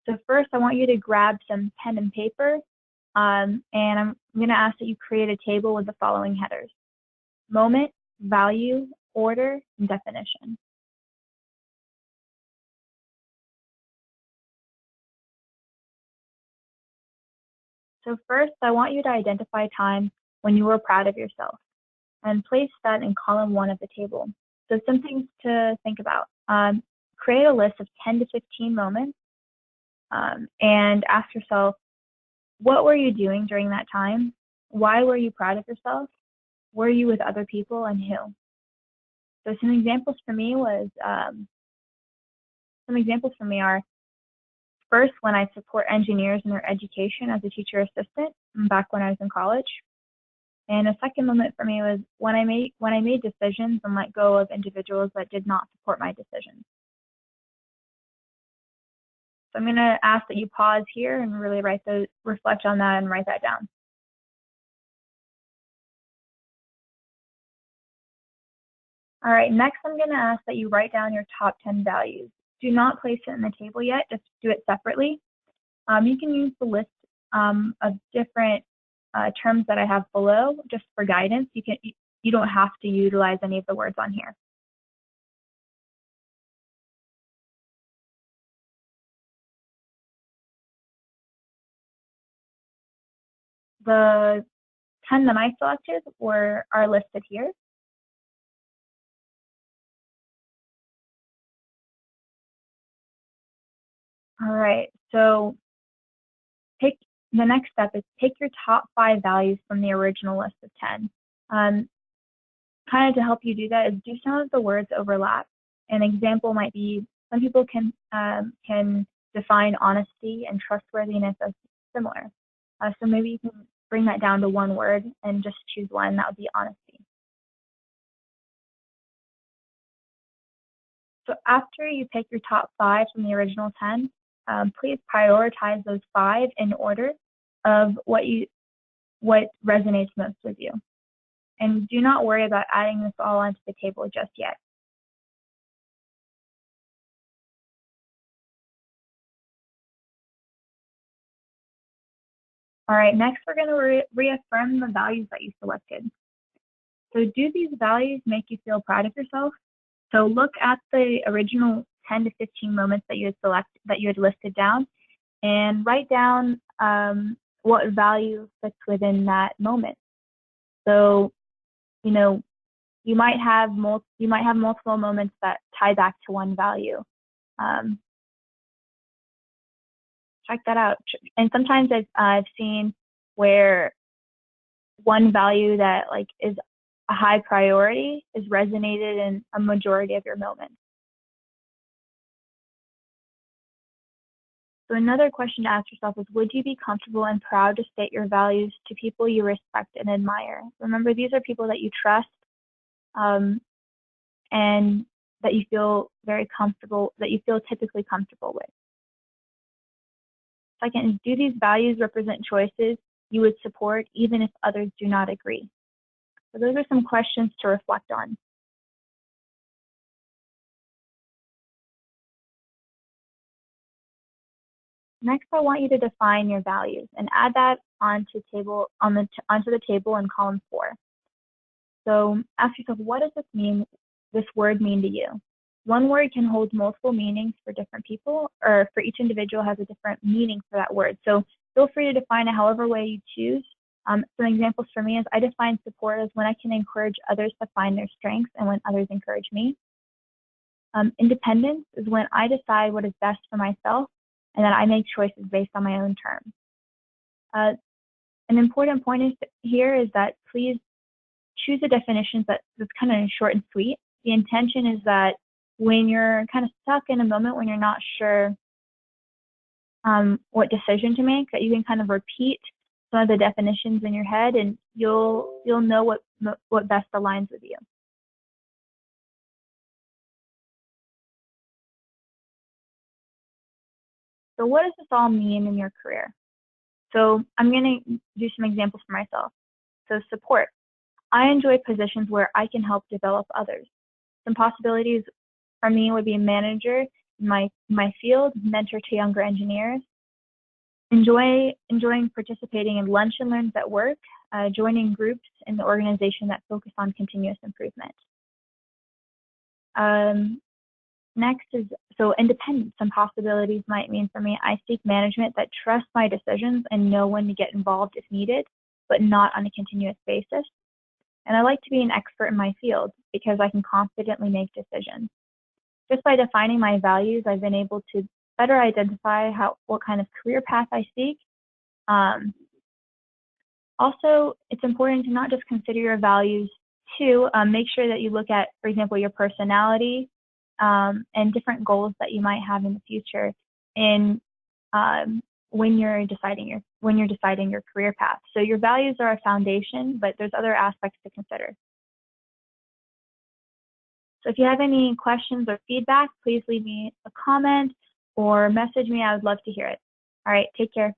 So first, I want you to grab some pen and paper, and I'm going to ask that you create a table with the following headers: moment, value, order, and definition. So first, I want you to identify a time when you were proud of yourself and place that in column 1 of the table. So some things to think about. Create a list of 10 to 15 moments and ask yourself, what were you doing during that time? Why were you proud of yourself? Were you with other people, and who? So some examples for me are, first, when I support engineers in their education as a teacher assistant back when I was in college. And a second moment for me was when I made decisions and let go of individuals that did not support my decisions. So I'm going to ask that you pause here and really reflect on that and write that down. All right, next I'm going to ask that you write down your top 10 values. Do not place it in the table yet, just do it separately. You can use the list of different terms that I have below just for guidance. You don't have to utilize any of the words on here. The 10 that I selected are listed here. All right, so the next step is pick your top 5 values from the original list of 10. Kind of to help you do that is do some of the words overlap. An example might be, some people can define honesty and trustworthiness as similar. So maybe you can bring that down to one word and just choose one. That would be honesty. So after you pick your top 5 from the original 10, please prioritize those 5 in order of what resonates most with you. And do not worry about adding this all onto the table just yet. All right, next we're going to reaffirm the values that you selected. So do these values make you feel proud of yourself? So look at the original 10 to 15 moments that you had listed down, and write down what value fits within that moment. So, you might have multiple moments that tie back to one value. Check that out. And sometimes I've seen where one value that is a high priority is resonated in a majority of your moments. So another question to ask yourself is, would you be comfortable and proud to state your values to people you respect and admire? Remember, these are people that you trust and that you feel typically comfortable with. Second, do these values represent choices you would support even if others do not agree? So those are some questions to reflect on. Next, I want you to define your values and add that onto the table in column 4. So ask yourself, what does this word mean to you? One word can hold multiple meanings for different people, or for each individual has a different meaning for that word. So feel free to define it however way you choose. Some examples for me is, I define support as when I can encourage others to find their strengths and when others encourage me. Independence is when I decide what is best for myself and that I make choices based on my own terms. An important point here is that please choose a definition that's kind of short and sweet. The intention is that when you're kind of stuck in a moment when you're not sure what decision to make, that you can kind of repeat some of the definitions in your head, and you'll know what best aligns with you. So what does this all mean in your career? So I'm going to do some examples for myself. So support. I enjoy positions where I can help develop others. Some possibilities for me would be a manager my field, mentor to younger engineers, enjoying participating in lunch and learns at work, joining groups in the organization that focus on continuous improvement. Next is, so independence and possibilities might mean for me, I seek management that trusts my decisions and know when to get involved if needed, but not on a continuous basis. And I like to be an expert in my field because I can confidently make decisions. Just by defining my values, I've been able to better identify what kind of career path I seek. Also, it's important to not just consider your values too. Make sure that you look at, for example, your personality and different goals that you might have in the future when you're deciding your career path. So your values are a foundation, but there's other aspects to consider. So if you have any questions or feedback, please leave me a comment or message me. I would love to hear it. All right, take care.